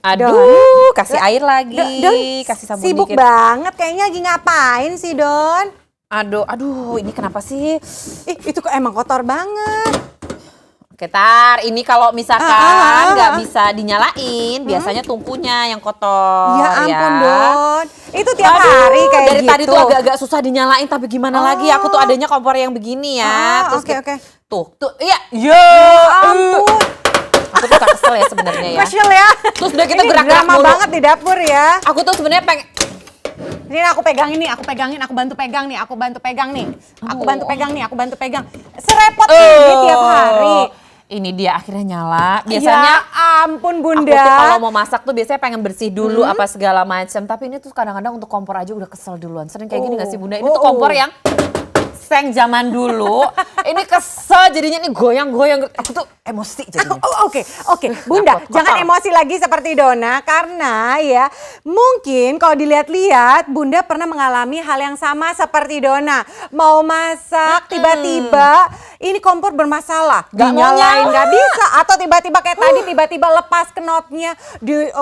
Aduh, kasih air lagi. Don, kasih sabun sibuk dikit. banget kayaknya lagi ngapain sih Don? Aduh, ini kenapa sih? Ih, itu kok emang kotor banget. Oke, Tar, ini kalau misalkan nggak bisa dinyalain, biasanya tungkunya yang kotor. Ya ampun Don, itu tiap hari kayak dari gitu. tadi tuh agak-agak susah dinyalain, tapi gimana lagi? Aku tuh adanya kompor yang begini ya. Terus Oke. Tuh, iya, ya Ampun. Aku tuh kesel ya sebenarnya ya. Kesel ya. Terus udah kita Ini gerak-gerak drama mulu. banget di dapur ya. Aku tuh sebenarnya pengen. Ini aku pegangin nih, aku bantu pegang nih. Aku bantu pegang nih. Serepot ini tiap hari. Ini dia akhirnya nyala. Biasanya Ya ampun Bunda. aku tuh kalau mau masak tuh biasanya pengen bersih dulu apa segala macam. Tapi ini tuh kadang-kadang untuk kompor aja udah kesel duluan. Sering kayak gini gak sih Bunda? Ini tuh kompor yang seng zaman dulu. Ini kesel jadinya nih goyang-goyang. Aku tuh emosi jadinya. Oke. Bunda, Kotor. jangan emosi lagi seperti Dona. Karena ya mungkin kalau dilihat-lihat Bunda pernah mengalami hal yang sama seperti Dona. Mau masak tiba-tiba ini kompor bermasalah. Gak Dinyalain nyala. gak bisa. Atau tiba-tiba kayak tadi tiba-tiba lepas knopnya.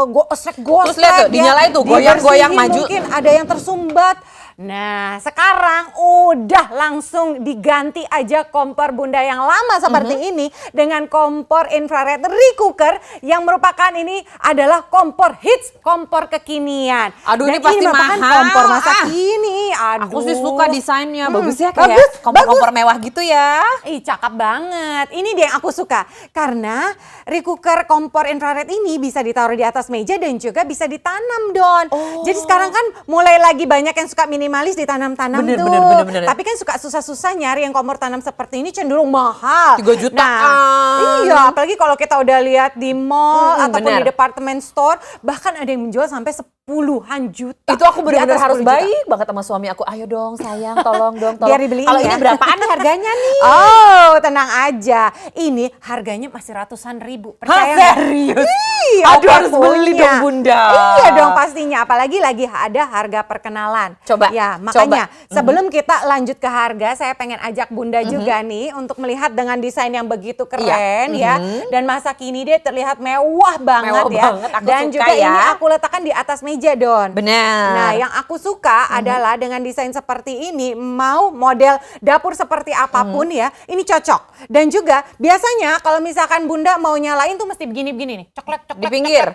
Gosek-gosek. Terus lihat tuh, dinyalain tuh, goyang-goyang maju. Mungkin ada yang tersumbat. Nah, sekarang udah langsung diganti aja kompor Bunda yang lama seperti ini dengan kompor infrared re-cooker yang merupakan ini adalah kompor hits, kompor kekinian. Aduh, Dan ini pasti merupakan mahal. kompor masa kini. Aduh. Aku sih suka desainnya. Bagus ya bagus, kayak kompor-kompor mewah gitu ya. Ih, cakep banget. Ini dia yang aku suka. Karena re-cooker kompor infrared ini bisa ditaruh di atas meja dan juga bisa ditanam, Don. Jadi sekarang kan mulai lagi banyak yang suka minimalis ditanam-tanam Bener, tuh. bener. Tapi kan suka susah-susah nyari yang kompor tanam seperti ini cenderung mahal. 3 jutaan. Nah, iya, apalagi kalau kita udah lihat di mall ataupun bener. di department store. Bahkan ada yang menjual sampai puluhan juta. Itu aku Di benar-benar atas harus 10 juta. baik banget sama suami aku. Ayo dong sayang, tolong dong. Biar dibeliin Kalau ya. ini berapaan nih harganya nih? Oh, tenang aja. Ini harganya masih ratusan ribu. Percaya nggak? Serius? Iya, Aduh, harus beli punya. dong Bunda. Iya dong pastinya. Apalagi lagi ada harga perkenalan. Coba, Ya, makanya coba. sebelum kita lanjut ke harga, saya pengen ajak Bunda juga nih untuk melihat dengan desain yang begitu keren ya. Dan masa kini dia terlihat mewah banget Mewah ya. banget, aku Dan suka juga ya. ini aku letakkan di atas meja, Don. Benar. Nah, yang aku suka adalah dengan desain seperti ini, mau model dapur seperti apapun ya, ini cocok. Dan juga biasanya kalau misalkan Bunda mau nyalain tuh mesti begini-begini nih, coklat. Di pinggir.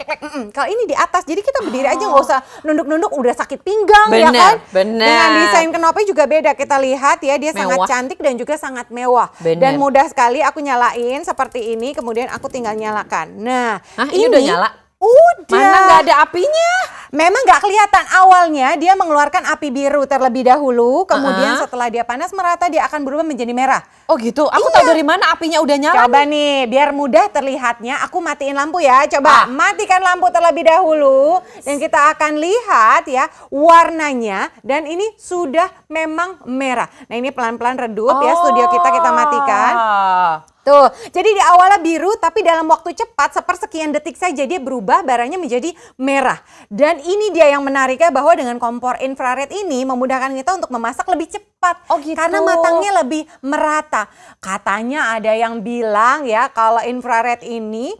Kalau ini di atas, jadi kita berdiri aja nggak usah nunduk-nunduk, udah sakit pinggang ya Bener, kan. bener. Dengan desain knopnya juga beda, kita lihat ya, dia sangat Mewah. cantik dan juga sangat mewah. Bener. Dan mudah sekali aku nyalain seperti ini, kemudian aku tinggal nyalakan. Nah, Hah, ini udah nyala? Udah. Mana nggak ada apinya? Memang nggak kelihatan awalnya dia mengeluarkan api biru terlebih dahulu, kemudian setelah dia panas merata dia akan berubah menjadi merah. Oh gitu, aku tahu dari mana apinya udah nyala. Coba nih, biar mudah terlihatnya, aku matiin lampu ya. Coba matikan lampu terlebih dahulu dan kita akan lihat ya warnanya dan ini sudah memang merah. Nah ini pelan-pelan redup ya, studio kita matikan. Tuh, jadi di awalnya biru tapi dalam waktu cepat sepersekian detik saja dia berubah barangnya menjadi merah. Dan ini dia yang menariknya bahwa dengan kompor infrared ini memudahkan kita untuk memasak lebih cepat. Oh gitu. Karena matangnya lebih merata. Katanya ada yang bilang ya kalau infrared ini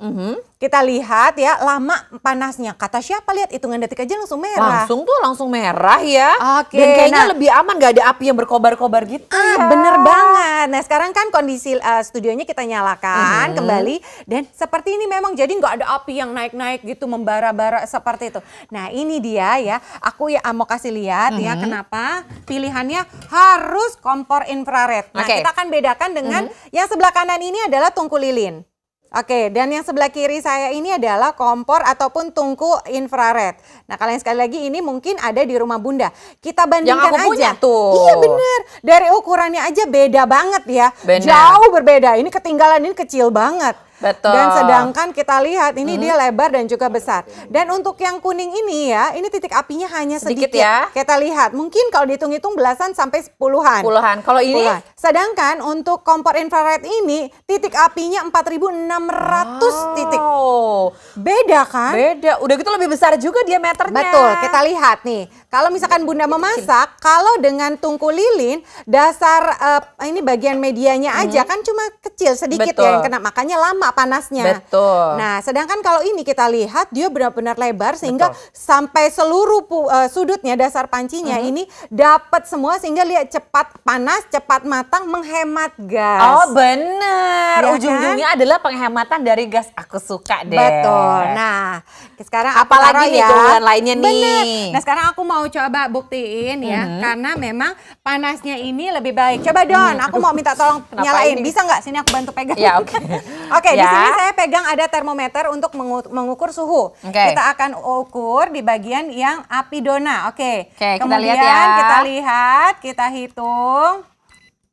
kita lihat ya lama panasnya. Kata siapa, lihat hitungan detik aja langsung merah. Langsung merah ya. Oke, Dan kayaknya nah, lebih aman, gak ada api yang berkobar-kobar gitu. ya. Bener banget. Nah sekarang kan kondisi studionya kita nyalakan kembali. Dan seperti ini memang jadi nggak ada api yang naik-naik gitu membara-bara seperti itu. Nah ini dia ya. Aku ya mau kasih lihat ya kenapa pilihannya harus kompor infrared. Nah kita akan bedakan dengan yang sebelah kanan ini adalah tungku lilin. Oke, dan yang sebelah kiri saya ini adalah kompor ataupun tungku infrared. Nah, kalian sekali lagi ini mungkin ada di rumah Bunda. Kita bandingkan Yang aku punya aja. tuh. Iya bener, dari ukurannya aja beda banget ya. Bener. Jauh berbeda, ini ketinggalan, ini kecil banget. Betul. Dan sedangkan kita lihat ini dia lebar dan juga besar. Dan untuk yang kuning ini ya, ini titik apinya hanya sedikit. ya. Kita lihat, mungkin kalau dihitung-hitung belasan sampai puluhan. Puluhan. Kalau ini? Puluhan. Sedangkan untuk kompor infrared ini titik apinya 4.600 titik. Beda kan? Beda. Udah gitu lebih besar juga diameternya. Betul, kita lihat nih. Kalau misalkan Bunda memasak, kalau dengan tungku lilin, dasar ini bagian medianya aja kan cuma kecil sedikit Betul. ya yang kena. Makanya lama panasnya. Betul. Nah, sedangkan kalau ini kita lihat dia benar-benar lebar sehingga sampai seluruh sudutnya dasar pancinya ini dapat semua sehingga lihat cepat panas, cepat matang, menghemat gas. Oh bener, Ya ujung-ujungnya adalah penghematan dari gas. Aku suka deh. Betul. Nah, sekarang aku Apalagi taruh nih ya. keunggulan lainnya nih? Bener. Nah, sekarang aku mau coba buktiin ya, karena memang panasnya ini lebih baik. Coba Don, aku mau minta tolong Kenapa nyalain. ini? Bisa nggak? Sini aku bantu pegang. Ya, oke. Oke, di Ya. sini saya pegang ada termometer untuk mengukur suhu. Oke. Kita akan ukur di bagian yang api dona. Oke. Oke, kita Kemudian lihat ya. kita lihat, kita hitung.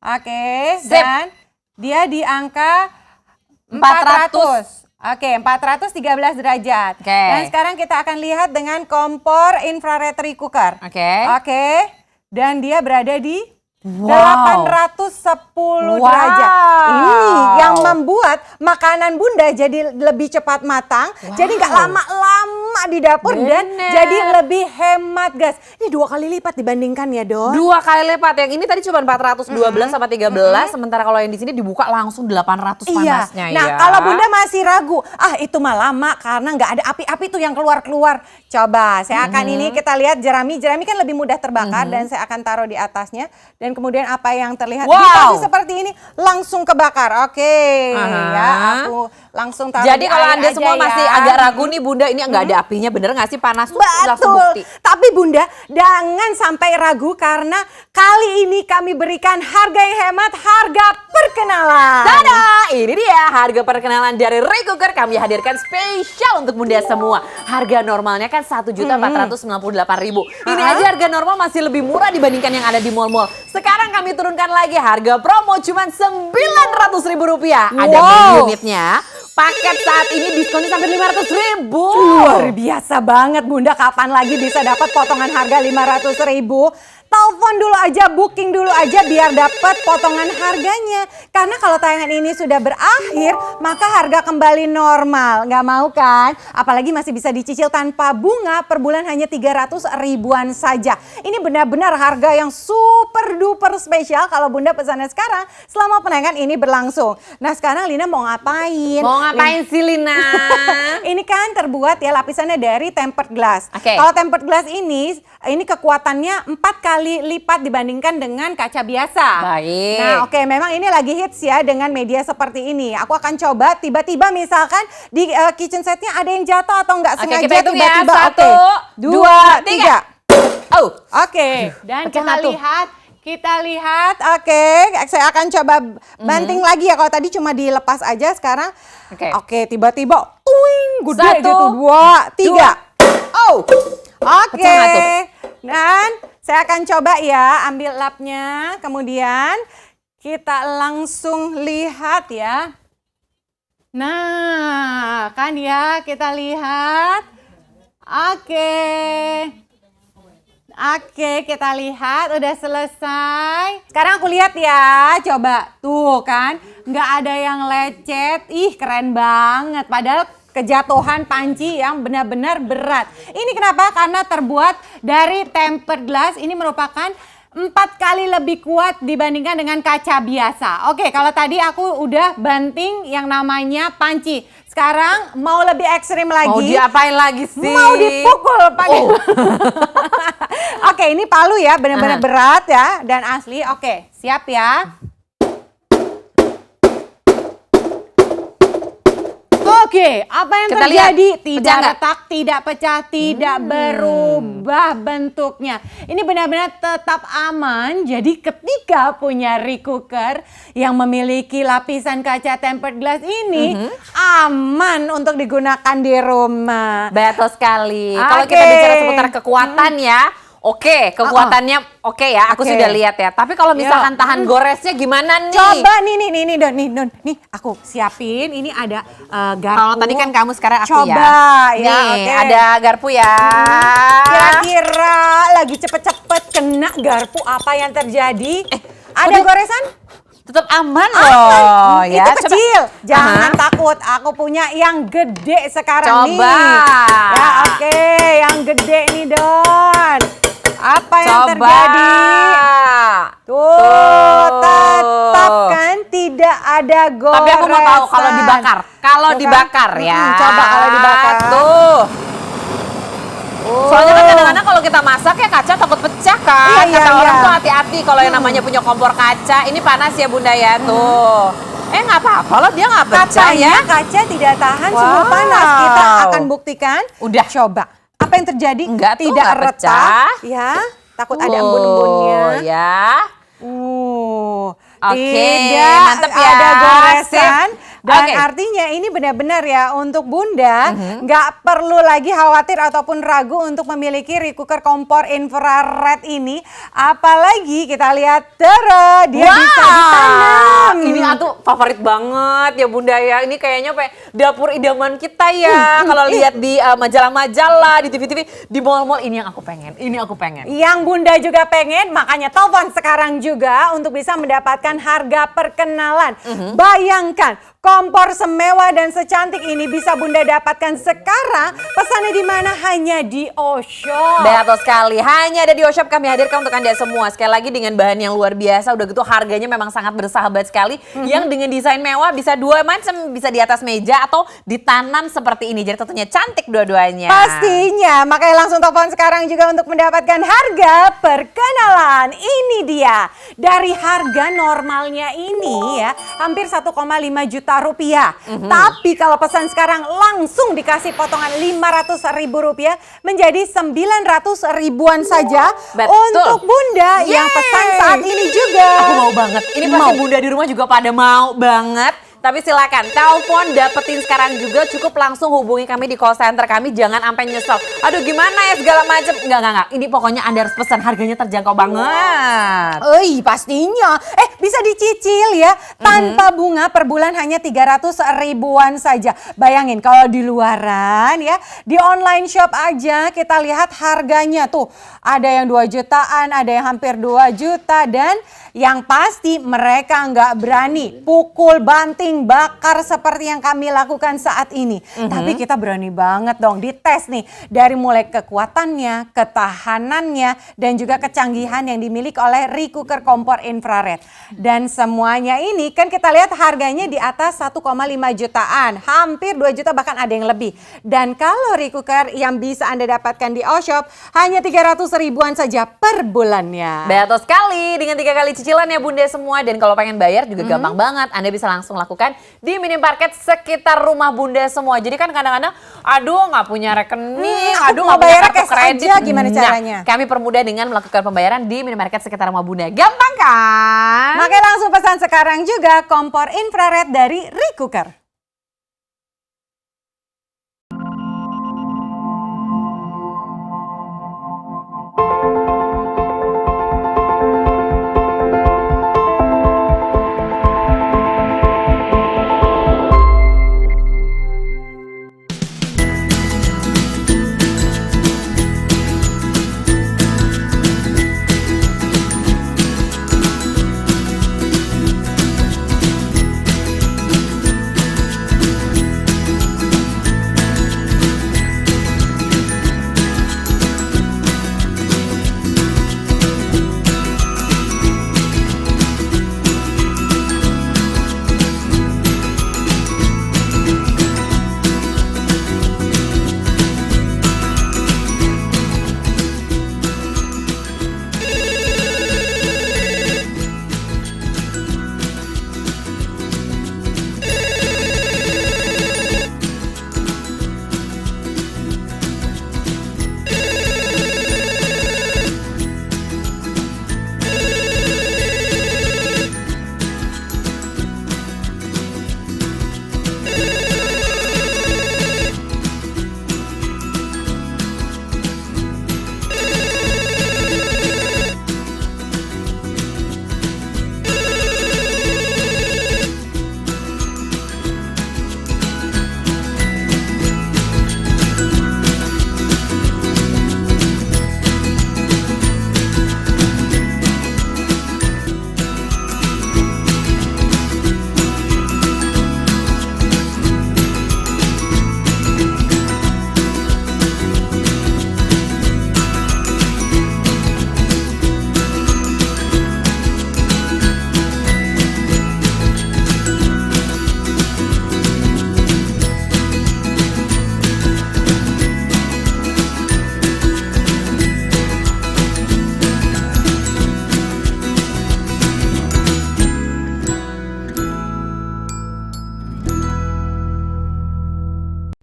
Oke, Sip. dan dia di angka 400. 400. Oke, 413 derajat. Oke. Dan sekarang kita akan lihat dengan kompor infrared cooker. Oke. Oke. Dan dia berada di Wow. 810 Wow. derajat. Ini yang membuat makanan Bunda jadi lebih cepat matang, jadi nggak lama-lama di dapur dan Bener. jadi lebih hemat gas. Ini 2 kali lipat dibandingkan ya, Don. 2 kali lipat. Yang ini tadi cuma 412 sama 13, sementara kalau yang di sini dibuka langsung 800 panasnya Nah, ya. kalau Bunda masih ragu, itu mah lama karena nggak ada api-api tuh yang keluar-keluar. Coba, saya akan ini kita lihat jerami. Jerami kan lebih mudah terbakar dan saya akan taruh di atasnya. Dan kemudian apa yang terlihat di Wow. posisi seperti ini langsung kebakar. Oke, ya aku langsung taruh Jadi di kalau air Anda aja semua ya. masih agak ragu nih Bunda, ini nggak ada apinya, bener nggak sih panas? Langsung Betul. bukti. Tapi Bunda, jangan sampai ragu karena kali ini kami berikan harga yang hemat, harga perkenalan. Tada! Ini dia harga perkenalan dari Ray Cooker. Kami hadirkan spesial untuk Bunda semua. Harga normalnya kan 1.498.000. Ini aja harga normal masih lebih murah dibandingkan yang ada di mall-mall. Sekarang kami turunkan lagi harga promo cuma Rp900.000. Ada Wow. menu unitnya. Paket saat ini diskonnya sampai Rp500.000. Luar biasa banget Bunda, kapan lagi bisa dapat potongan harga 500.000? Telepon dulu aja, booking dulu aja biar dapat potongan harganya. Karena kalau tayangan ini sudah berakhir, maka harga kembali normal. Nggak mau kan? Apalagi masih bisa dicicil tanpa bunga per bulan hanya 300 ribuan saja. Ini benar-benar harga yang super duper spesial kalau Bunda pesannya sekarang selama penayangan ini berlangsung. Nah sekarang Lina mau ngapain? Mau ngapain sih Lina? Ini kan terbuat ya lapisannya dari tempered glass. Oke. Kalau tempered glass ini kekuatannya 4 kali lipat dibandingkan dengan kaca biasa. Baik. Nah, oke, memang ini lagi hits ya dengan media seperti ini. Aku akan coba tiba-tiba misalkan di kitchen setnya ada yang jatuh atau nggak Oke, sengaja kita hitung ya. tiba-tiba. 1, 2, 3. Oh. Oke, dan Pecah satu. kita lihat, oke, saya akan coba banting lagi ya. Kalau tadi cuma dilepas aja, sekarang, oke, tiba-tiba, tuing, gede 1, gitu, 2, 3. Oh. Oke, Pecah nggak tuh? dan saya akan coba ya, ambil lapnya, kemudian kita langsung lihat ya. Nah, kan ya, kita lihat. Oke, kita lihat udah selesai. Sekarang aku lihat ya, coba. Tuh kan, nggak ada yang lecet. Ih, keren banget. Padahal kejatuhan panci yang benar-benar berat. Ini kenapa? Karena terbuat dari tempered glass. Ini merupakan 4 kali lebih kuat dibandingkan dengan kaca biasa. Oke, kalau tadi aku udah banting yang namanya panci. Sekarang mau lebih ekstrim lagi. Mau diapain lagi sih? Mau dipukul pakai. Oke, ini palu ya, benar-benar berat ya dan asli. Oke, siap ya. Oke, apa yang Kita terjadi? lihat. Tidak Pecah nggak? retak, tidak pecah, tidak berubah bentuknya. Ini benar-benar tetap aman. Jadi ketika punya Ray Cooker yang memiliki lapisan kaca tempered glass ini aman untuk digunakan di rumah. Betul sekali. Kalau kita Oke. bicara seputar kekuatan ya, oke, kekuatannya oke ya, aku Oke. sudah lihat ya. Tapi kalau misalkan tahan goresnya gimana nih? Coba nih Don, nih aku siapin. Ini ada garpu. Kalau tadi kan kamu, sekarang aku ya. Coba ya, Nih, oke. ada garpu ya. Kira-kira lagi cepet-cepet kena garpu apa yang terjadi? Ada udah- goresan? Tetap aman loh ya. Itu kecil, jangan Aha. takut. Aku punya yang gede sekarang nih. Coba. Ya oke, yang gede nih Don. Apa yang Coba. terjadi? Tuh, tetap kan tidak ada goresan. Tapi aku mau tahu kalau dibakar. Kalau dibakar ya. Coba kalau dibakar. Tuh. Oh. Soalnya kan kadang-kadang kalau kita masak ya kaca takut pecah kan. Iya, Kata iya, orang iya. tuh hati-hati kalau yang namanya punya kompor kaca. Ini panas ya Bunda ya tuh. Nggak apa-apa loh, dia nggak pecah Katanya ya. kaca tidak tahan suhu Wow. panas. Kita akan buktikan. Udah. Coba. Apa yang terjadi? Enggak tuh, tidak nggak retak. pecah. Ya, takut ada embun-embunnya. Ya. Oke, Tidak mantep ya. ada goresan. Sip. Dan Oke. artinya ini benar-benar ya untuk Bunda nggak perlu lagi khawatir ataupun ragu untuk memiliki cooker kompor infrared ini. Apalagi kita lihat dia bisa ditanam. Ini aku favorit banget ya Bunda ya. Ini kayaknya dapur idaman kita ya. Kalau lihat di majalah-majalah, di TV-TV, di mall-mall, ini yang aku pengen. Ini aku pengen. Yang Bunda juga pengen, makanya telepon sekarang juga untuk bisa mendapatkan harga perkenalan. Bayangkan, kompor semewah dan secantik ini bisa Bunda dapatkan sekarang. Pesannya di mana? Hanya di Oshop. Betul sekali, hanya ada di Oshop kami hadirkan untuk Anda semua. Sekali lagi dengan bahan yang luar biasa, udah gitu harganya memang sangat bersahabat sekali. Yang dengan desain mewah bisa dua macam, bisa di atas meja atau ditanam seperti ini. Jadi tentunya cantik dua-duanya. Pastinya, makanya langsung telepon sekarang juga untuk mendapatkan harga perkenalan. Ini dia, dari harga normalnya ini ya, hampir 1,5 juta rupiah. Tapi kalau pesan sekarang langsung dikasih potongan 500 ribu rupiah menjadi 900 ribuan saja. Betul. Untuk Bunda yang pesan saat ini juga. Aku mau banget. Ini pasti Bunda di rumah juga pada mau banget. Tapi silakan telepon dapetin sekarang juga, cukup langsung hubungi kami di call center kami, jangan sampai nyesel. Aduh gimana ya segala macam. Enggak. Ini pokoknya Anda harus pesan, harganya terjangkau banget. Pastinya. Bisa dicicil ya, tanpa bunga per bulan hanya 300 ribuan saja. Bayangin kalau di luaran ya, di online shop aja kita lihat harganya tuh. Ada yang 2 jutaan, ada yang hampir 2 juta dan yang pasti mereka nggak berani pukul, banting, bakar seperti yang kami lakukan saat ini. Tapi kita berani banget dong dites nih. Dari mulai kekuatannya, ketahanannya, dan juga kecanggihan yang dimiliki oleh cooker kompor infrared. Dan semuanya ini kan kita lihat harganya di atas 1,5 jutaan. Hampir 2 juta bahkan ada yang lebih. Dan kalau cooker yang bisa Anda dapatkan di Oshop hanya 300 ribuan saja per bulannya. Betul sekali, dengan 3 kali cicilan ya Bunda semua. Dan kalau pengen bayar juga gampang banget. Anda bisa langsung lakukan di minimarket sekitar rumah Bunda semua. Jadi kan kadang-kadang, aduh nggak punya rekening, aku aduh mau nggak punya bayarnya kartu cash kredit. aja, gimana caranya? Kami permudah dengan melakukan pembayaran di minimarket sekitar rumah Bunda. Gampang kan? Makanya langsung pesan sekarang juga kompor infrared dari cooker.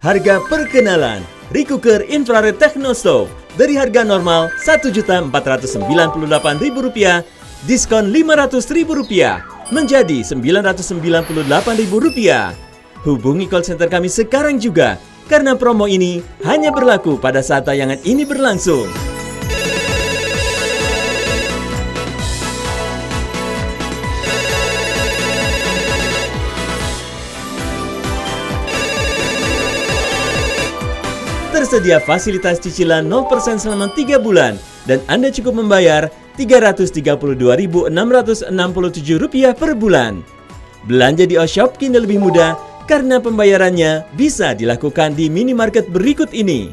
Harga perkenalan, Recooker Infrared Techno Stove dari harga normal Rp1.498.000, diskon Rp500.000 menjadi Rp998.000. Hubungi call center kami sekarang juga, karena promo ini hanya berlaku pada saat tayangan ini berlangsung. Tersedia fasilitas cicilan 0% selama 3 bulan dan Anda cukup membayar Rp332.667 per bulan. Belanja di Oshop kini lebih mudah karena pembayarannya bisa dilakukan di minimarket berikut ini.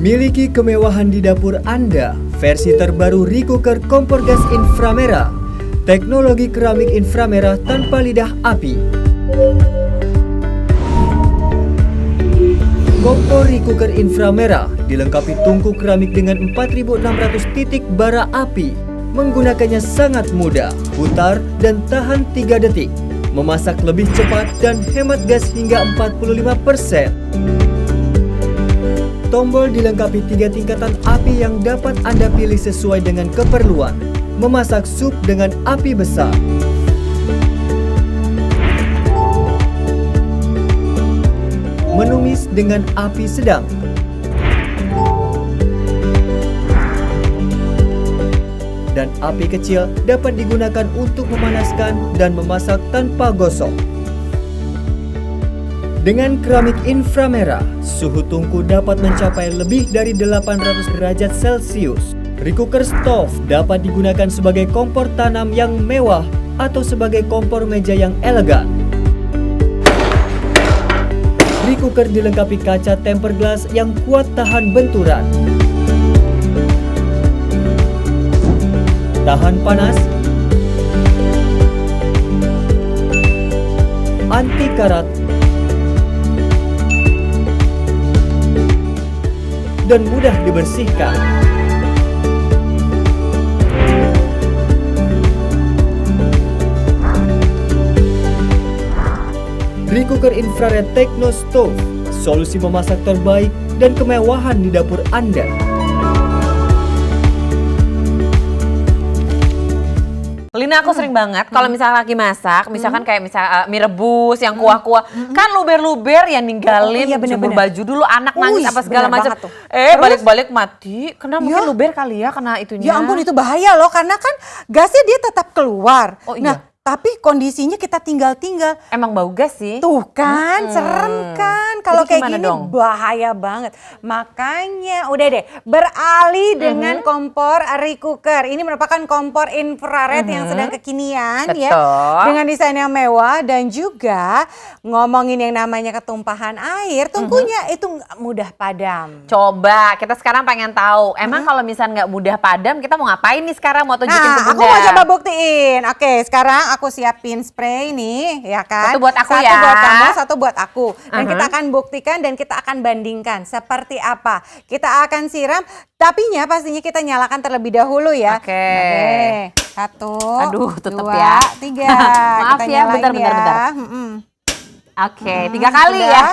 Miliki kemewahan di dapur Anda, versi terbaru Recooker kompor gas inframerah, teknologi keramik inframerah tanpa lidah api. Kompor Recooker inframerah dilengkapi tungku keramik dengan 4.600 titik bara api. Menggunakannya sangat mudah, putar dan tahan 3 detik. Memasak lebih cepat dan hemat gas hingga 45%. Tombol dilengkapi 3 tingkatan api yang dapat Anda pilih sesuai dengan keperluan. Memasak sup dengan api besar, menumis dengan api sedang, dan api kecil dapat digunakan untuk memanaskan dan memasak tanpa gosong. Dengan keramik inframerah, suhu tungku dapat mencapai lebih dari 800 derajat Celcius. Recooker stove dapat digunakan sebagai kompor tanam yang mewah atau sebagai kompor meja yang elegan. Recooker dilengkapi kaca tempered glass yang kuat tahan benturan, tahan panas, anti karat, dan mudah dibersihkan. Recooker Infrared Techno Stove, solusi memasak terbaik dan kemewahan di dapur Anda. Lina, aku sering banget kalau misalnya lagi masak, misalkan kayak mie rebus yang kuah-kuah, kan luber-luber yang ninggalin, iya, jemur bener-bener. baju dulu, anak nangis apa segala bener macam. banget tuh. Balik-balik mati, kena mungkin luber kali ya, kena itunya. Ya ampun, itu bahaya loh, karena kan gasnya dia tetap keluar. Oh iya. Nah, tapi kondisinya kita tinggal-tinggal. Emang bau gas sih. Tuh kan, serem kan. Kalau Jadi kayak gimana gini dong? bahaya banget. Makanya udah deh, beralih dengan kompor Recooker. Ini merupakan kompor infrared yang sedang kekinian ya. Betul. Dengan desain yang mewah dan juga ngomongin yang namanya ketumpahan air, tungkunya itu nggak mudah padam. Coba, kita sekarang pengen tahu, emang kalau misalnya nggak mudah padam, kita mau ngapain nih sekarang? Mau tunjukin ke Nah, Bunda? aku mau coba buktiin. Oke, sekarang aku siapin spray nih, ya kan? Satu buat aku satu ya. buat kamu, satu buat aku. Dan kita akan buktikan dan kita akan bandingkan seperti apa. Kita akan siram, tapinya pastinya kita nyalakan terlebih dahulu ya. Oke. Oke, 1, Aduh, tetep 2, ya. 3. Maaf Kita ya, nyalain bentar. Mm-mm. Oke, 3 kali sudah. ya.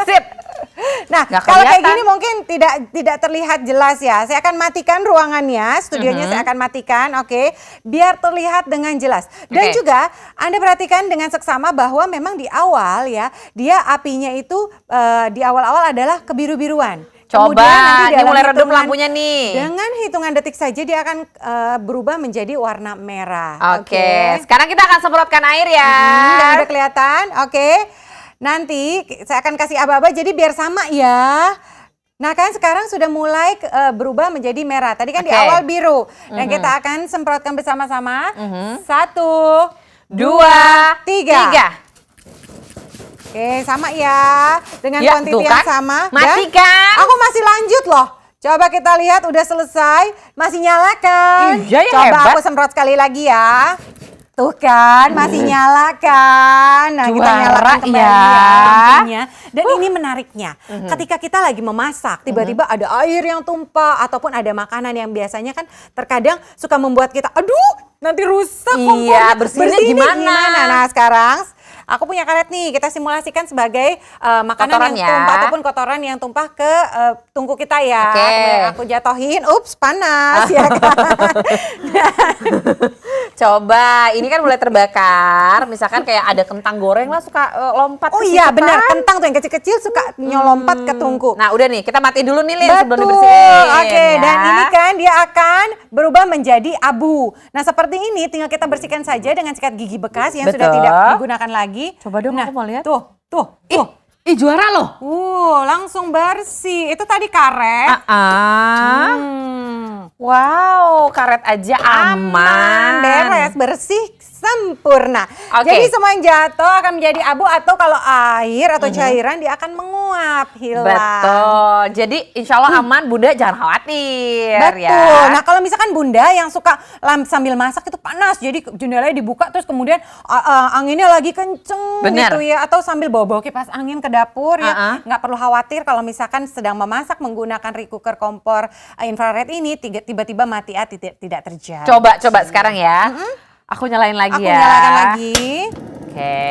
Sip. Nah, Nggak kalau kayak kelihatan. gini mungkin tidak terlihat jelas ya. Saya akan matikan ruangannya, studionya saya akan matikan, oke, biar terlihat dengan jelas. Dan Oke. juga Anda perhatikan dengan seksama bahwa memang di awal ya, dia apinya itu di awal-awal adalah kebiru-biruan. Coba, Kemudian nanti ini dalam mulai redup hitungan- lampunya nih. Dengan hitungan detik saja dia akan berubah menjadi warna merah. Oke, sekarang kita akan semprotkan air ya. Dan udah kelihatan, oke. Nanti saya akan kasih aba-aba jadi biar sama ya. Nah kan sekarang sudah mulai berubah menjadi merah. Tadi kan di Oke. awal biru. Dan kita akan semprotkan bersama-sama. 1, 2, 3. Oke, sama ya. Dengan Ya, kuantiti tuh yang kan. sama. Mati Dan kan? aku masih lanjut loh. Coba kita lihat udah selesai. Masih nyala kan? Iya ya, Coba hebat. aku semprot sekali lagi ya. Tuh kan, masih nyala kan. Nah, kita Juara nyalakan kembali ya. lampunya. Dan ini menariknya, ketika kita lagi memasak, tiba-tiba ada air yang tumpah ataupun ada makanan yang biasanya kan terkadang suka membuat kita, aduh, nanti rusak Iya, kompornya. bersihnya Bersihnya gimana? Nah, sekarang Aku punya karet nih, kita simulasikan sebagai makanan Kotoran yang ya. tumpah ataupun kotoran yang tumpah ke tungku kita ya. Oke. Kemudian aku jatohin, ups panas ya kan. Coba, ini kan mulai terbakar. Misalkan kayak ada kentang goreng lah suka lompat Oh ke iya situ benar, kan. kentang tuh yang kecil-kecil suka nyelompat ke tungku. Nah udah nih, kita matiin dulu nih Lin sebelum Betul, dibersihin. oke. ya. Dan ini kan dia akan berubah menjadi abu. Nah seperti ini tinggal kita bersihkan saja dengan sikat gigi bekas yang sudah Betul. tidak digunakan lagi. Coba dong, Nah, aku mau lihat. Tuh. Ih juara loh. Langsung bersih. Itu tadi karet. Wow, karet aja aman. Beres, bersih, sempurna. Oke. Jadi semua yang jatuh akan menjadi abu atau kalau air atau cairan dia akan menguap, hilang. Betul. Jadi insya Allah aman, Bunda jangan khawatir Betul. ya. Nah kalau misalkan Bunda yang suka sambil masak itu panas, jadi jendelanya dibuka terus kemudian anginnya lagi kenceng Bener. gitu ya, atau sambil bawa-bawa kipas angin ke dapur ya, nggak perlu khawatir kalau misalkan sedang memasak menggunakan rice cooker kompor infrared ini tiba-tiba mati tidak terjadi. Coba sekarang ya. Aku nyalain lagi Aku ya. nyalakan lagi. Oke.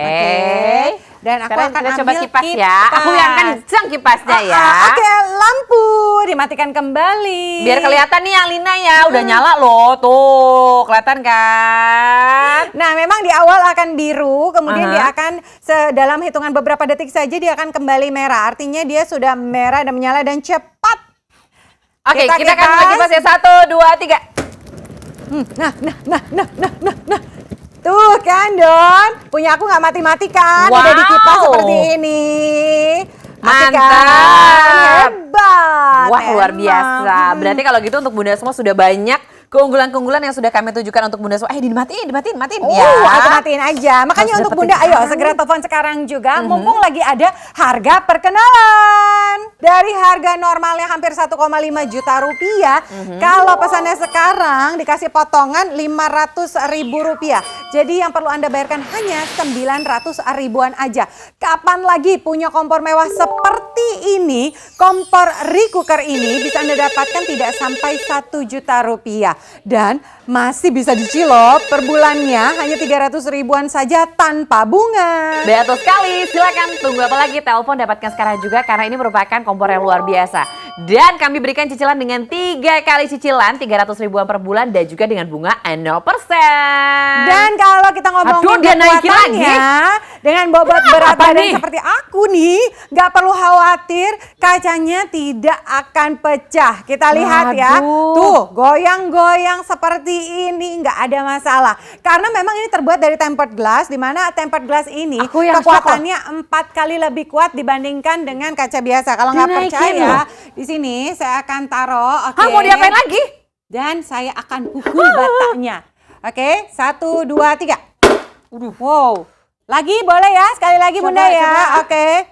Dan aku Sekarang akan kita coba ambil kipas ya. Aku yang kencang kipasnya ya. Oke, lampu dimatikan kembali. Biar kelihatan nih yang Lina ya, udah nyala loh. Tuh, kelihatan kan? Nah, memang di awal akan biru, kemudian dia akan dalam hitungan beberapa detik saja dia akan kembali merah. Artinya dia sudah merah dan menyala dan cepat. Oke, kita akan kipas. mulai kipas ya. 1, 2, 3. Tuh kan Don, punya aku nggak mati-mati kan, Wow. udah dikipas seperti ini. Mati kan? Mantap. Hebat. Wah, luar emang. biasa. Berarti kalau gitu untuk Bunda semua sudah banyak keunggulan-keunggulan yang sudah kami tunjukkan untuk Bunda semua. Dimatiin. Aku matiin aja. Makanya Harus untuk dapetin Bunda, ayo sekarang. segera telepon sekarang juga. Mumpung lagi ada harga perkenalan. Dari harga normalnya hampir 1,5 juta rupiah. Kalau pesannya sekarang dikasih potongan 500 ribu rupiah. Jadi yang perlu Anda bayarkan hanya 900 ribuan aja. Kapan lagi punya kompor mewah seperti ini? Kompor rice cooker ini bisa Anda dapatkan tidak sampai 1 juta rupiah. Dan masih bisa dicilok per bulannya hanya 300 ribuan saja tanpa bunga. Betul sekali, silakan tunggu apa lagi, telepon dapatkan sekarang juga karena ini merupakan kompor yang luar biasa. Dan kami berikan cicilan dengan 3 kali cicilan 300 ribuan per bulan dan juga dengan bunga 0%. Dan kalau kita ngomongin Aduh, dia naikin kekuatannya, dengan bobot berat Apa badan nih? seperti aku nih, nggak perlu khawatir kacanya tidak akan pecah. Kita lihat ya, Waduh. tuh goyang-goyang seperti ini nggak ada masalah. Karena memang ini terbuat dari tempered glass, di mana tempered glass ini Aku yang kekuatannya 4 kali lebih kuat dibandingkan dengan kaca biasa. Kalau nggak Dinaikin percaya, loh. di sini saya akan taruh. Oke. Hah, mau diapain lagi? Dan saya akan pukul batanya. Oke, 1, 2, 3. Wow. Lagi boleh ya? Sekali lagi Bunda ya. Oke.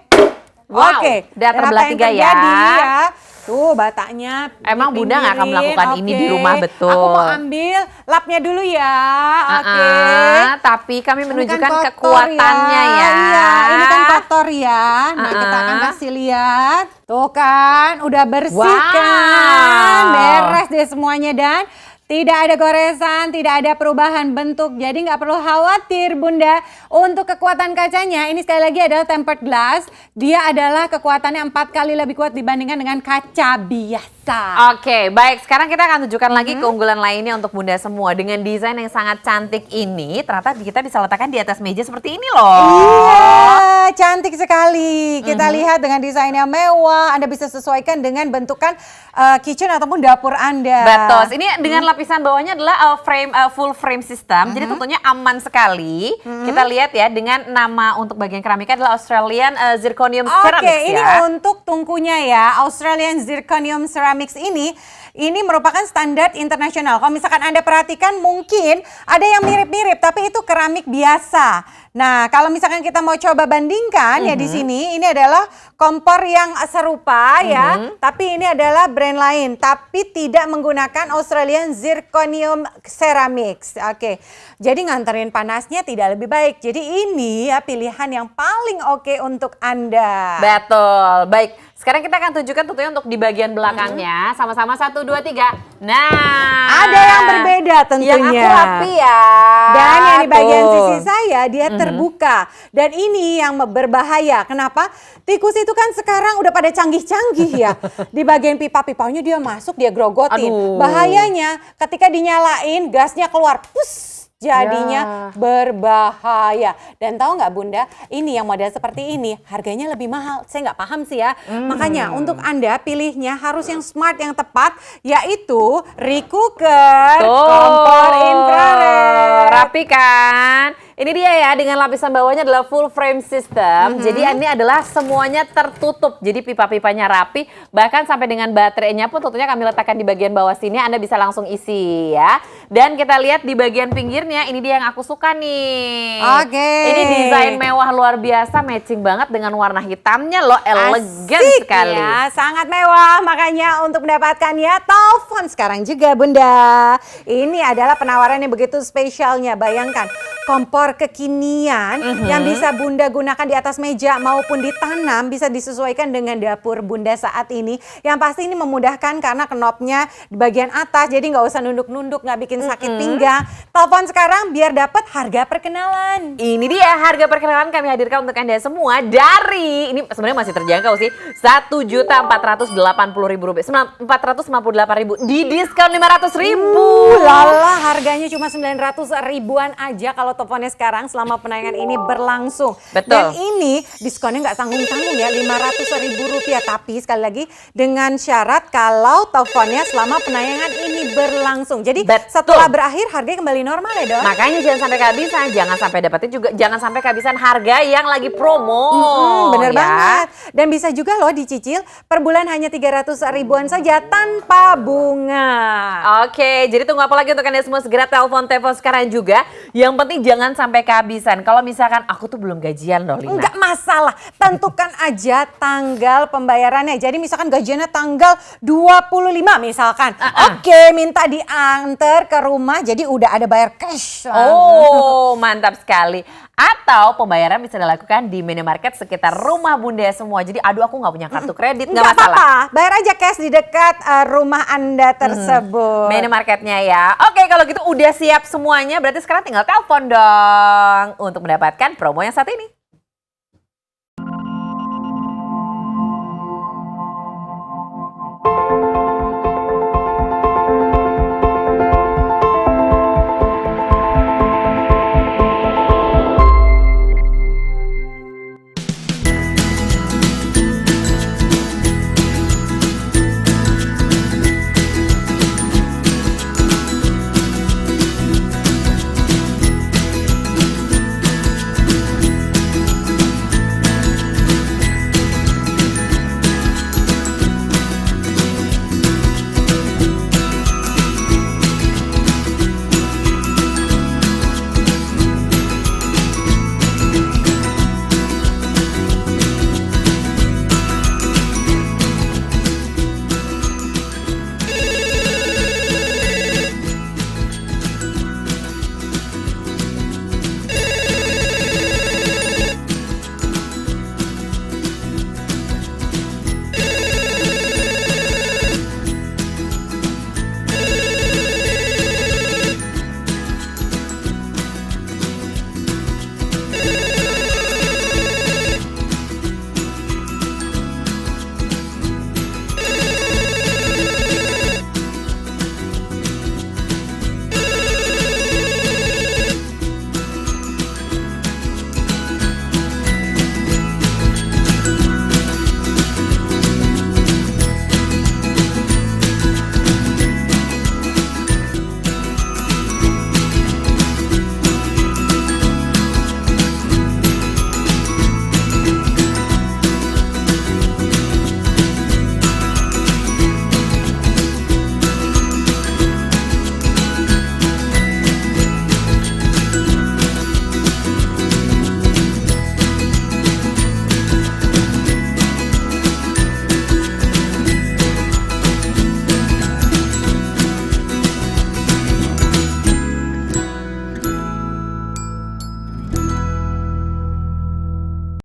Wow, Oke. udah Dan terbelah apa yang 3 ya. terjadi ya? Tuh batanya. Emang Bunda nggak akan dipinggirin. melakukan ini di Oke. rumah, betul. Aku mau ambil lapnya dulu ya. Oke. Tapi kami Ini kan menunjukkan kotor kekuatannya ya. Iya, ini kan kotor ya. Nah, kita akan kasih lihat. Tuh kan, udah bersih kan. Wow. Beres deh semuanya dan tidak ada goresan, tidak ada perubahan bentuk. Jadi nggak perlu khawatir Bunda. Untuk kekuatan kacanya, ini sekali lagi adalah tempered glass. Dia adalah kekuatannya 4 kali lebih kuat dibandingkan dengan kaca biasa. Oke, baik. Sekarang kita akan tunjukkan lagi keunggulan lainnya untuk Bunda semua. Dengan desain yang sangat cantik ini, ternyata kita bisa letakkan di atas meja seperti ini loh. Iya, cantik sekali. Kita lihat dengan desain yang mewah. Anda bisa sesuaikan dengan bentukan kitchen ataupun dapur Anda. Betul. Ini dengan lapisan bawahnya adalah full frame system. Jadi tentunya aman sekali. Kita lihat ya dengan nama untuk bagian keramiknya adalah Australian Zirconium Ceramics Oke, ini ya. untuk tungkunya ya. Australian Zirconium Ceramics ini merupakan standar internasional. Kalau misalkan Anda perhatikan mungkin ada yang mirip-mirip, tapi itu keramik biasa. Nah, kalau misalkan kita mau coba bandingkan ya di sini, ini adalah kompor yang serupa ya, tapi ini adalah brand lain, tapi tidak menggunakan Australian Zirconium Ceramics. Oke, jadi nganterin panasnya tidak lebih baik. Jadi ini ya pilihan yang paling oke untuk Anda. Betul. Baik. Sekarang kita akan tunjukkan tentunya untuk di bagian belakangnya. Sama-sama 1, 2, 3. Nah. Ada yang berbeda tentunya. Yang aku rapi ya. Dan yang di bagian Tuh. sisi saya dia terbuka. Dan ini yang berbahaya. Kenapa? Tikus itu kan sekarang udah pada canggih-canggih ya. Di bagian pipa-pipanya dia masuk, dia grogotin. Aduh. Bahayanya ketika dinyalain gasnya keluar. Pus. Jadinya berbahaya. Dan tahu nggak Bunda, ini yang model seperti ini harganya lebih mahal. Saya nggak paham sih ya. Makanya untuk Anda pilihnya harus yang smart, yang tepat, yaitu Recooker kompor infrared. Rapi kan? Ini dia ya, dengan lapisan bawahnya adalah full frame system. Jadi ini adalah semuanya tertutup. Jadi pipa-pipanya rapi, bahkan sampai dengan baterainya pun tentunya kami letakkan di bagian bawah sini. Anda bisa langsung isi ya. Dan kita lihat di bagian pinggirnya, ini dia yang aku suka nih. Oke. Ini desain mewah luar biasa, matching banget dengan warna hitamnya loh, elegan Asik sekali. ya, sangat mewah. Makanya untuk mendapatkannya telepon sekarang juga Bunda. Ini adalah penawaran yang begitu spesialnya. Bayangkan, kompor kekinian yang bisa Bunda gunakan di atas meja maupun ditanam, bisa disesuaikan dengan dapur Bunda saat ini. Yang pasti ini memudahkan karena knopnya di bagian atas, jadi nggak usah nunduk-nunduk, nggak bikin sakit pinggang. Telepon sekarang biar dapat harga perkenalan. Ini dia harga perkenalan kami hadirkan untuk Anda semua dari, ini sebenarnya masih terjangkau sih, Rp1.480.000, Rp458.000, di diskon Rp500.000. Lala, harganya cuma 900 ribuan aja kalau teleponnya sekarang selama penayangan ini berlangsung. Betul. Dan ini diskonnya nggak tanggung-tanggung ya, Rp500.000. Tapi sekali lagi dengan syarat kalau teleponnya selama penayangan ini berlangsung. Jadi Betul. setelah berakhir harganya kembali normal ya Dok? Makanya jangan sampai kehabisan, jangan sampai dapetin juga, jangan sampai kehabisan harga yang lagi promo. Bener ya. banget. Dan bisa juga loh dicicil per bulan hanya 300 ribuan saja tanpa bunga. Oke, jadi tunggu apa lagi untuk Anda semua, segera telepon sekarang juga. Yang penting jangan sampai kehabisan. Kalau misalkan aku tuh belum gajian loh Lina. Enggak masalah, tentukan aja tanggal pembayarannya. Jadi misalkan gajiannya tanggal 25 misalkan. Oke, minta diantar ke rumah jadi udah ada bayar cash. Oh, mantap sekali. Atau pembayaran bisa dilakukan di minimarket sekitar rumah Bunda semua. Jadi aduh aku nggak punya kartu kredit, nggak Enggak masalah. apa-apa, bayar aja cash di dekat rumah Anda tersebut. Minimarketnya ya. Oke, kalau gitu udah siap semuanya, berarti sekarang tinggal telepon dong untuk mendapatkan promo yang saat ini.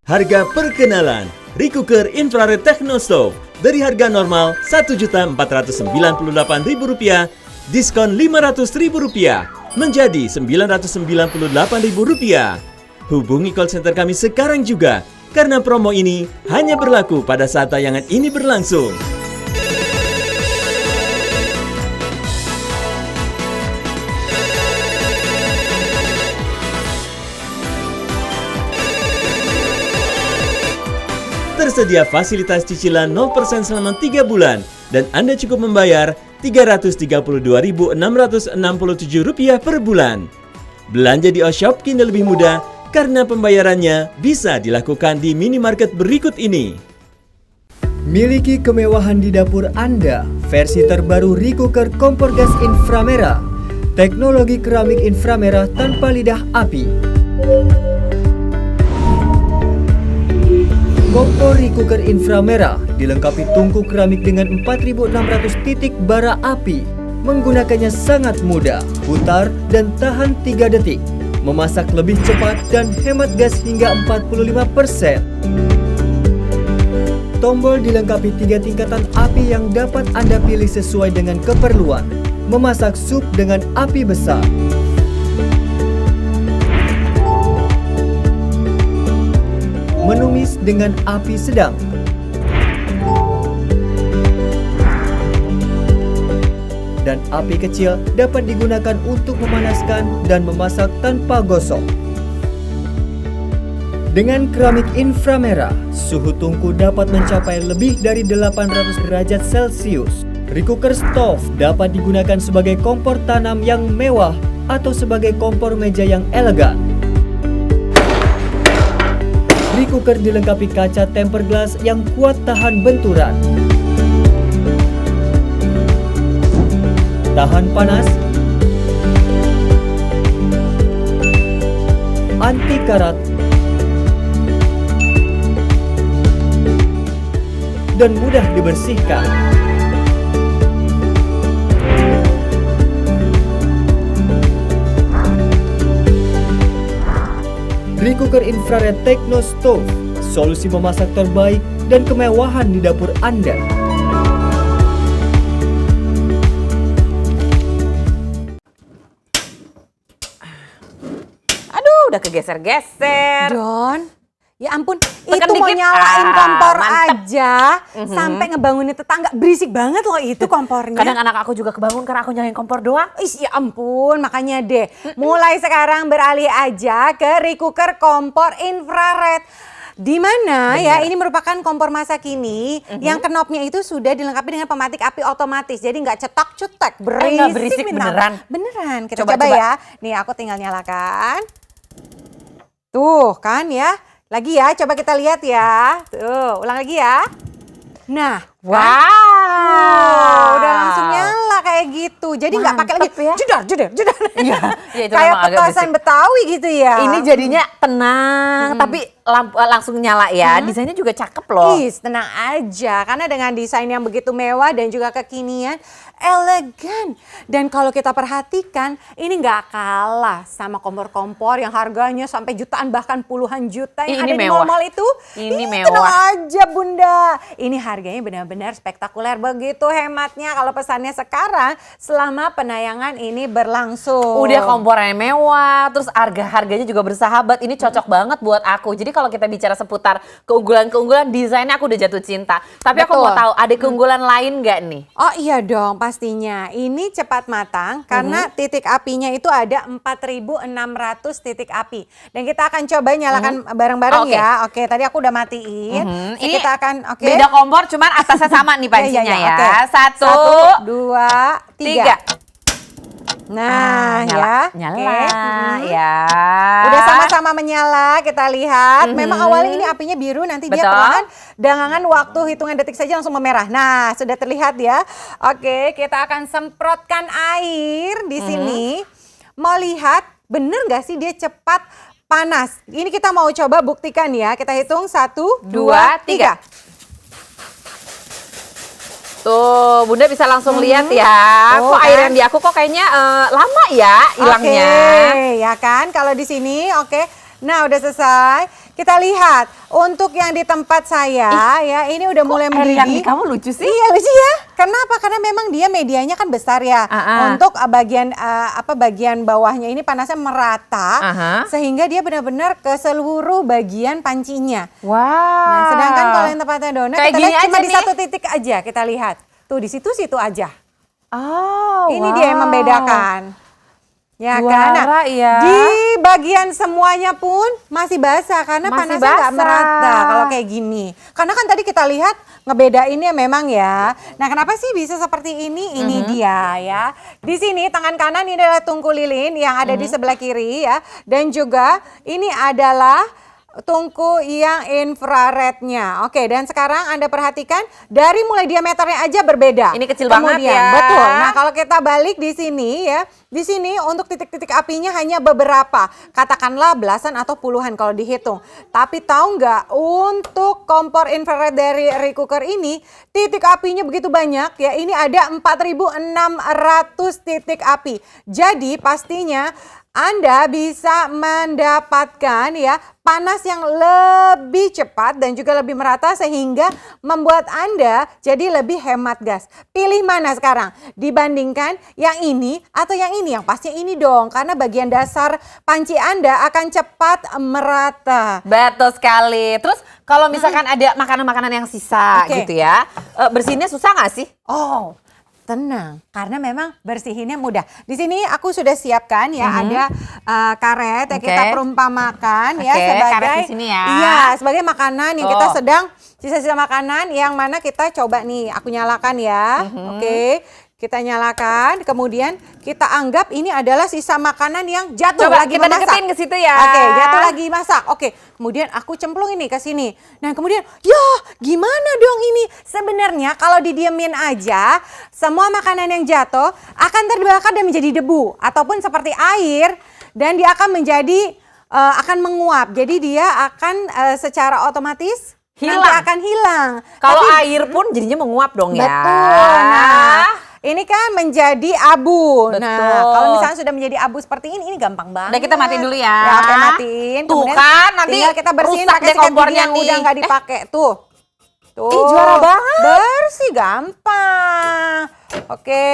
Harga perkenalan Recooker Infrared Techno Stove dari harga normal Rp1.498.000, diskon Rp500.000 menjadi Rp998.000. Hubungi call center kami sekarang juga karena promo ini hanya berlaku pada saat tayangan ini berlangsung. Tersedia fasilitas cicilan 0% selama 3 bulan dan Anda cukup membayar Rp332.667 per bulan. Belanja di Oshop kini lebih mudah karena pembayarannya bisa dilakukan di minimarket berikut ini. Miliki kemewahan di dapur Anda, versi terbaru Recooker kompor gas inframerah. Teknologi keramik inframerah tanpa lidah api. Kompor Recooker inframerah dilengkapi tungku keramik dengan 4.600 titik bara api. Menggunakannya sangat mudah, putar dan tahan 3 detik. Memasak lebih cepat dan hemat gas hingga 45%. Tombol dilengkapi 3 tingkatan api yang dapat Anda pilih sesuai dengan keperluan. Memasak sup dengan api besar. Menumis dengan api sedang. Dan api kecil dapat digunakan untuk memanaskan dan memasak tanpa gosong. Dengan keramik inframerah, suhu tungku dapat mencapai lebih dari 800 derajat Celcius. Recooker stove dapat digunakan sebagai kompor tanam yang mewah atau sebagai kompor meja yang elegan. Recooker dilengkapi kaca tempered glass yang kuat tahan benturan, tahan panas, anti karat, dan mudah dibersihkan. Recooker Infrared Techno Stove, solusi memasak terbaik dan kemewahan di dapur Anda. Aduh, udah kegeser-geser. Don, ya ampun, Tekan itu mau dikit. nyalain Ah, kompor mantep. aja, sampai ngebangunin tetangga, berisik banget loh itu kompornya. Kadang anak aku juga kebangun karena aku nyalain kompor doang. Ya ampun, makanya deh, mulai sekarang beralih aja ke Recooker kompor infrared. Di mana ya ini merupakan kompor masa kini yang knopnya itu sudah dilengkapi dengan pematik api otomatis. Jadi nggak cetak-cetak, berisik. nggak berisik minta beneran? ampun. Beneran, kita Coba, coba coba. ya. Nih aku tinggal nyalakan. Tuh kan ya, lagi ya coba kita lihat ya. Tuh, ulang lagi ya. Nah, Wow. udah langsung nyala kayak gitu. Jadi nggak pakai lagi Mantep ya. jedar. Iya, itu Kayak memang agak petasan berisik. Betawi gitu ya. Ini jadinya tenang, tapi langsung nyala ya. Desainnya juga cakep loh. Is, tenang aja, karena dengan desain yang begitu mewah dan juga kekinian, elegan. Dan kalau kita perhatikan, ini nggak kalah sama kompor-kompor yang harganya sampai jutaan bahkan puluhan juta yang Ini ada di mewah. mall-mall itu. Ini Ih, mewah. Tenang aja Bunda, ini harganya benar-benar spektakuler, begitu hematnya kalau pesannya sekarang selama penayangan ini berlangsung. Udah kompornya mewah, terus harganya juga bersahabat. Ini cocok banget buat aku. Jadi kalau kita bicara seputar keunggulan-keunggulan, desainnya aku udah jatuh cinta. Tapi aku Betul. mau tahu ada keunggulan lain nggak nih? Oh iya dong pastinya. Ini cepat matang karena titik apinya itu ada 4.600 titik api. Dan kita akan coba nyalakan bareng-bareng Oke. ya. Oke, tadi aku udah matiin. So, Ini kita akan beda kompor, cuman atasnya sama nih pancinya ya. Oke. Satu, 2, 3. tiga. Nah, Nyala, ya. nyala, Oke. ya. Udah sama-sama menyala, kita lihat. Memang awalnya ini apinya biru, nanti dia Betul. perlahan dangangan waktu hitungan detik saja langsung memerah. Nah, sudah terlihat ya. Oke, kita akan semprotkan air di sini. Mau lihat bener nggak sih dia cepat panas? Ini kita mau coba buktikan ya. Kita hitung 1, 2, 3. Tuh, Bunda bisa langsung lihat ya. Tuh, Kok air kan? yang di aku kok kayaknya lama ya hilangnya. Oke, ya kan? Kalau di sini, oke. Nah, udah selesai. kita lihat untuk yang di tempat saya ya ini udah mulai Air yang di mendidih. kamu lucu sih. Iya lucu ya. Kenapa? Karena memang dia medianya kan besar ya. Untuk bagian bawahnya ini panasnya merata sehingga dia benar-benar ke seluruh bagian pancinya. Wow. Nah, sedangkan kalau yang tempatnya Dona Kayak kita gini lihat cuma aja di nih. satu titik aja kita lihat. Tuh di situ-situ aja. Oh, Ini dia yang membedakan. Ya kan? Juara, iya. Di bagian semuanya pun masih basah karena Masih panasnya nggak basah. merata kalau kayak gini. Karena kan tadi kita lihat ngebedainnya memang ya. Nah, kenapa sih bisa seperti ini? Ini dia ya. Di sini tangan kanan ini adalah tungku lilin yang ada di sebelah kiri ya. Dan juga ini adalah tungku yang infrarednya. Oke, dan sekarang Anda perhatikan dari mulai diameternya aja berbeda. Ini kecil banget Kemudian, ya. Betul. Nah, kalau kita balik di sini ya, di sini untuk titik-titik apinya hanya beberapa. Katakanlah belasan atau puluhan kalau dihitung. Tapi tahu nggak untuk kompor infrared dari Rice Cooker ini, titik apinya begitu banyak ya. Ini ada 4.600 titik api. Jadi pastinya Anda bisa mendapatkan ya panas yang lebih cepat dan juga lebih merata sehingga membuat Anda jadi lebih hemat gas. Pilih mana sekarang? Dibandingkan yang ini atau yang ini? Yang pasti ini dong karena bagian dasar panci Anda akan cepat merata. Betul sekali. Terus kalau misalkan ada makanan-makanan yang sisa Oke. gitu ya, bersihinnya susah nggak sih? Oh, tenang, karena memang bersihinnya mudah. Di sini aku sudah siapkan ya ada karet yang Oke. kita perumpamakan ya Oke, sebagai karet di sini ya. Iya, sebagai makanan yang kita Oh. sedang sisa-sisa makanan yang mana kita coba nih, aku nyalakan ya. Oke. Kita nyalakan, kemudian kita anggap ini adalah sisa makanan yang jatuh Coba lagi kita memasak. deketin ke situ ya. Oke, jatuh lagi masak. Oke, kemudian aku cemplung ini ke sini. Nah, kemudian, ya gimana dong ini? Sebenarnya kalau didiemin aja, semua makanan yang jatuh akan terbakar dan menjadi debu. Ataupun seperti air, dan dia akan menjadi, akan menguap. Jadi dia akan secara otomatis Hilang. nanti akan hilang. Kalau Tapi- air pun jadinya menguap dong ya. Betul. Nah, ini kan menjadi abu. Betul. Nah, kalau misalnya sudah menjadi abu seperti ini gampang banget. Udah kita matiin dulu ya. Ya, oke matiin. Tuh Kemudian kan, nanti tinggal kita bersihin rusak pakai deh sikat gigi kompornya yang nih. udah nggak dipakai. Tuh. Tuh. Juara banget. Bersih gampang. Oke,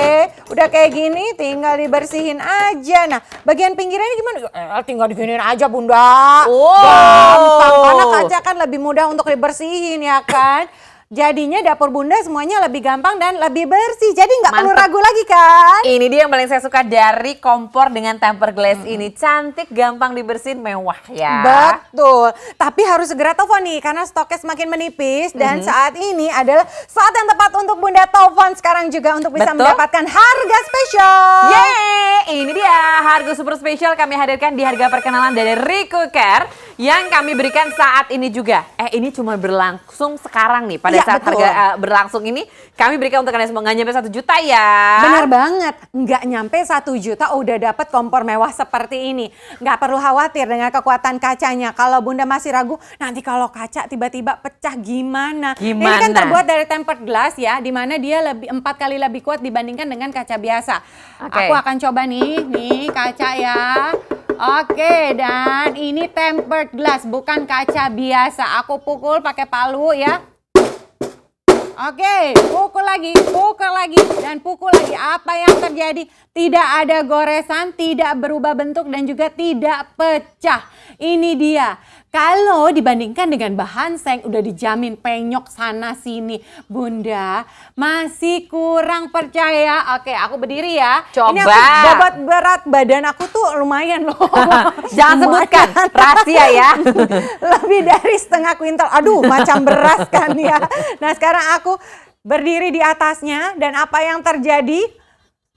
udah kayak gini tinggal dibersihin aja. Nah, bagian pinggirnya ini gimana? Tinggal diginiin aja, Bunda. Wow. Gampang, karena kaca kan lebih mudah untuk dibersihin ya kan. Jadinya dapur Bunda semuanya lebih gampang dan lebih bersih. Jadi nggak perlu Mantep. ragu lagi kan? Ini dia yang paling saya suka dari kompor dengan tempered glass ini. Cantik, gampang dibersihin, mewah ya. Betul. Tapi harus segera telepon nih karena stoknya semakin menipis dan saat ini adalah saat yang tepat untuk Bunda telepon sekarang juga untuk bisa Betul. mendapatkan harga spesial. Yeay, ini dia harga super spesial kami hadirkan di harga perkenalan dari Rice Cooker yang kami berikan saat ini juga. Ini cuma berlangsung sekarang nih pada Iya, saat betul. harga berlangsung ini kami berikan untuk kalian semua nggak nyampe 1 juta ya. Benar banget, nggak nyampe 1 juta udah dapat kompor mewah seperti ini. Nggak perlu khawatir dengan kekuatan kacanya. Kalau Bunda masih ragu, nanti kalau kaca tiba-tiba pecah gimana? Ini kan Gimana? terbuat dari tempered glass ya, di mana dia 4 kali lebih kuat dibandingkan dengan kaca biasa. Oke. Aku akan coba nih kaca ya. Oke, dan ini tempered glass, bukan kaca biasa. Aku pukul pakai palu ya. Oke, pukul lagi, dan pukul lagi. Apa yang terjadi? Tidak ada goresan, tidak berubah bentuk, dan juga tidak pecah. Ini dia. Kalau dibandingkan dengan bahan seng, udah dijamin penyok sana sini. Bunda, masih kurang percaya. Oke, aku berdiri ya. Coba. Ini aku bobot berat badan aku tuh lumayan loh. Jangan sebutkan, rahasia ya. Lebih dari setengah kuintal. Aduh, macam beras kan ya. Nah, sekarang aku berdiri di atasnya dan apa yang terjadi?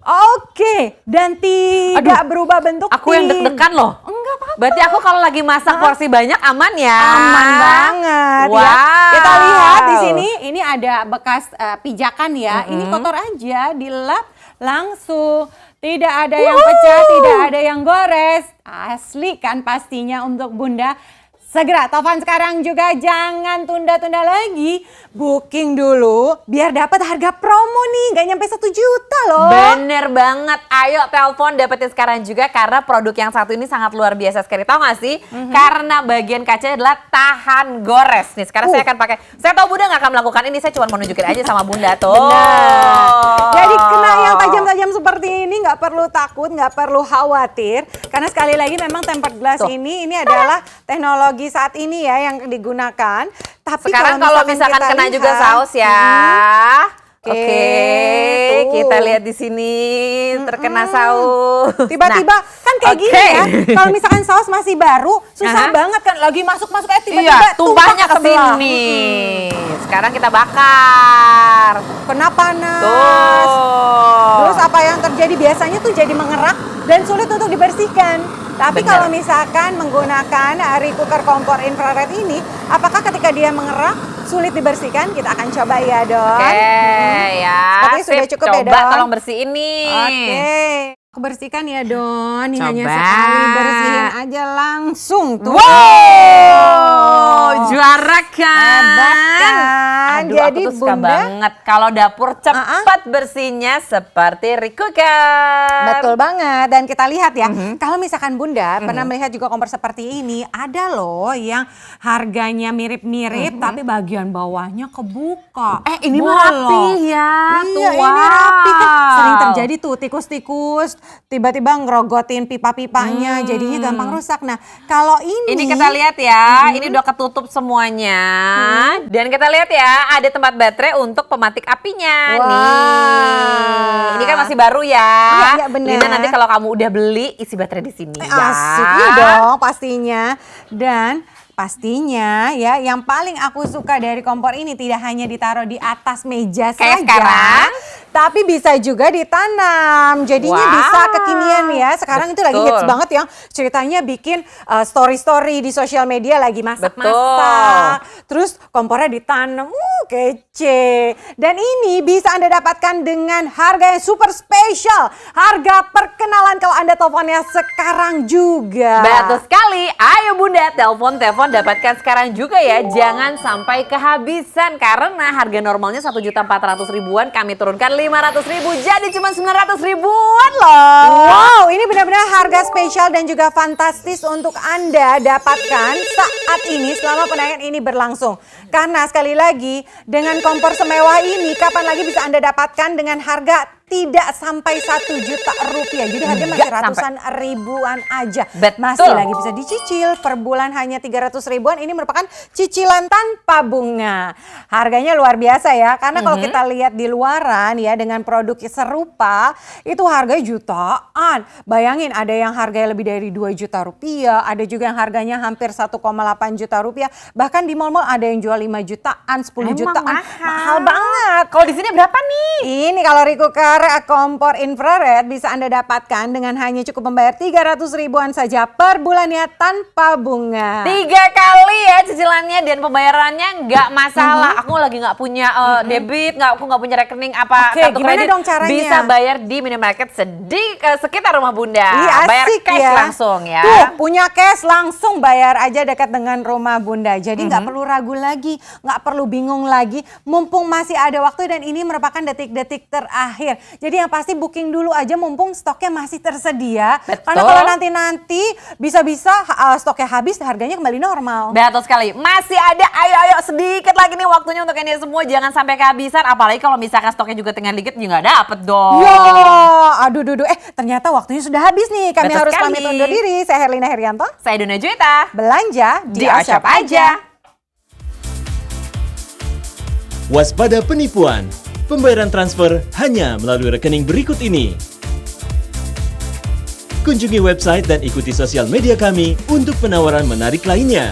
Oke, dan tidak berubah bentuk. Aku yang deg-degan loh. Enggak apa-apa. Berarti aku kalau lagi masak porsi banyak aman ya. Aman banget Wow. ya. Kita lihat di sini, ini ada bekas pijakan ya. Ini kotor aja, dilap langsung. Tidak ada yang pecah, tidak ada yang gores. Asli kan pastinya untuk Bunda. Segera telepon sekarang juga, jangan tunda-tunda lagi. Booking dulu biar dapat harga promo nih, nggak nyampe 1 juta loh. Bener banget, ayo telepon dapetin sekarang juga karena produk yang satu ini sangat luar biasa sekali. Tahu nggak sih? Karena bagian kacanya adalah tahan gores. Nih sekarang saya akan pakai, saya tahu Bunda nggak akan melakukan ini, saya cuma mau nunjukin aja sama Bunda tuh. Benar. Jadi kena yang tajam-tajam seperti ini nggak perlu takut, nggak perlu khawatir. Karena sekali lagi memang tempered glass ini adalah teknologi saat ini ya yang digunakan. Tapi Sekarang kalau misalkan kita kena lihat, juga saus ya. Oke, tuh. kita lihat di sini terkena saus. Tiba-tiba kan kayak gini oke. ya. Kalau misalkan saus masih baru, susah banget kan lagi masuk-masuk tiba-tiba Iya, tumpahnya ke sebelah. sini. Sekarang kita bakar. Kena panas. Tuh. Terus apa yang terjadi biasanya tuh jadi mengerak dan sulit untuk dibersihkan. Tapi Benar. kalau misalkan menggunakan Rice Cooker kompor infrared ini, apakah ketika dia mengerak sulit dibersihkan? Kita akan coba ya, Don. Oke, ya. Sepertinya sudah Sip, cukup ya, coba Don. tolong bersihin nih. Oke. Aku bersihkan ya, Don. Ini hanya Coba. sekali bersihin aja langsung tuh. Wow, juara kan? Hebat kan? Aduh, Jadi aku tuh suka Bunda, banget kalau dapur cepat bersihnya seperti Rice Cooker. betul banget. Dan kita lihat ya, kalau misalkan Bunda pernah melihat juga kompor seperti ini, ada loh yang harganya mirip-mirip tapi bagian bawahnya kebuka. Ini mah Bolong. rapi ya. Iya, Tuh, ini rapi kan. wow. Sering terjadi tuh tikus-tikus tiba-tiba ngerogotin pipa-pipanya, jadinya gampang rusak. Nah, kalau Ini kita lihat ya, ini udah ketutup semuanya. Dan kita lihat ya, ada tempat baterai untuk pematik apinya. Wah. Nih, ini kan masih baru ya. Iya, benar. Lina, nanti kalau kamu udah beli, isi baterai di sini ya. asik iya dong pastinya. Dan pastinya ya, yang paling aku suka dari kompor ini tidak hanya ditaruh di atas meja Kayak saja, sekarang. tapi bisa juga ditanam. Jadinya Wow. bisa kekinian ya. Sekarang itu lagi Betul. hits banget yang ceritanya bikin story-story di sosial media lagi masak-masak. Betul. Terus kompornya ditanam, kece. Dan ini bisa Anda dapatkan dengan harga yang super spesial. Harga perkenalan kalau Anda teleponnya sekarang juga. Betul sekali. Ayo Bunda, telepon dapatkan sekarang juga ya. Jangan sampai kehabisan karena harga normalnya 1.400.000-an kami turunkan 500.000 jadi cuma 900 ribuan loh. Wow, ini benar-benar harga spesial dan juga fantastis untuk Anda dapatkan saat ini selama penayangan ini berlangsung. Karena sekali lagi, dengan kompor semewah ini, kapan lagi bisa Anda dapatkan dengan harga tidak sampai 1 juta rupiah. Jadi harga masih Nggak ratusan ribuan aja. Betul. Masih lagi bisa dicicil, per bulan hanya 300 ribuan. Ini merupakan cicilan tanpa bunga. Harganya luar biasa ya, karena kalau kita lihat di luaran ya dengan produk serupa, itu harganya jutaan. Bayangin ada yang harganya lebih dari 2 juta rupiah, ada juga yang harganya hampir 1,8 juta rupiah. Bahkan di mal-mal ada yang jual 5 jutaan, 10 Emang jutaan. mahal Banget. Kalau di sini berapa nih? Ini kalau Rice Cooker kompor infrared bisa Anda dapatkan dengan hanya cukup membayar 300 ribuan saja per bulannya tanpa bunga. 3 kali ya cicilannya dan pembayarannya nggak masalah. Aku lagi nggak punya debit, aku nggak punya rekening apa Oke, kartu gimana kredit. dong caranya? Bisa bayar di minimarket sekitar rumah Bunda. Iya, Bayar asik cash ya. langsung ya. Tuh, punya cash langsung bayar aja dekat dengan rumah Bunda. Jadi nggak perlu ragu lagi, nggak perlu bingung lagi. Mumpung masih ada waktu dan ini merupakan detik-detik terakhir. Jadi yang pasti booking dulu aja mumpung stoknya masih tersedia. Betul. Karena kalau nanti bisa-bisa stoknya habis, harganya kembali normal. Betul sekali. Masih ada, ayo sedikit lagi nih waktunya untuk ini semua. Jangan sampai kehabisan. Apalagi kalau misalkan stoknya juga tinggal dikit, ya nggak dapet dong. Yo, aduh, ternyata waktunya sudah habis nih. Kami Betul harus sekali. pamit undur diri. Saya Herlina Herianto. Saya Dona Juwita. Belanja di Di Oshop Oshop aja. Waspada penipuan. Pembayaran transfer hanya melalui rekening berikut ini. Kunjungi website dan ikuti sosial media kami untuk penawaran menarik lainnya.